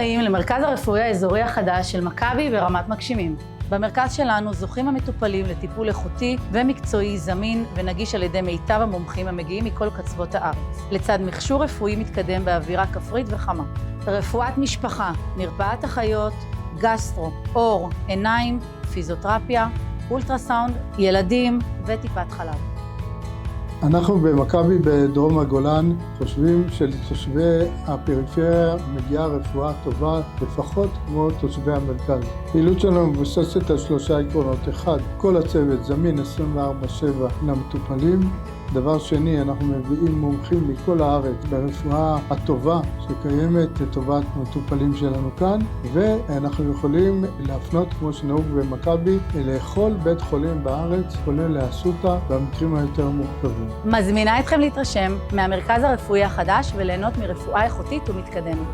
הבאים למרכז הרפואי האזורי החדש של מכבי ברמת מגשימים. במרכז שלנו זוכים המטופלים לטיפול איכותי ומקצועי זמין ונגיש על ידי מיטב המומחים המגיעים מכל קצוות הארץ, לצד מכשור רפואי מתקדם באווירה כפרית וחמה. רפואת משפחה, מרפאת אחיות, גסטרו, אור, עיניים, פיזיותרפיה, אולטרסאונד, ילדים וטיפת חלב. אנחנו במכבי בדרום הגולן חושבים שלתושבי הפריפריה מגיעה רפואה טובה לפחות כמו תושבי המרכז. פעילות שלנו מבוססת על 3 עקרונות. 1. כל הצוות זמין 24/7 למטופלים. דבר שני, אנחנו מביאים מומחים מכל הארץ ברפואה הטובה שקיימת לטובת מטופלים שלנו כאן, ואנחנו יכולים להפנות כמו שנהוג במכבי לכל בית חולים בארץ, כולל לאסותא במקרים היותר מורכבים. מזמינה אתכם להתרשם מהמרכז הרפואי החדש וליהנות מרפואה איכותית ומתקדמת.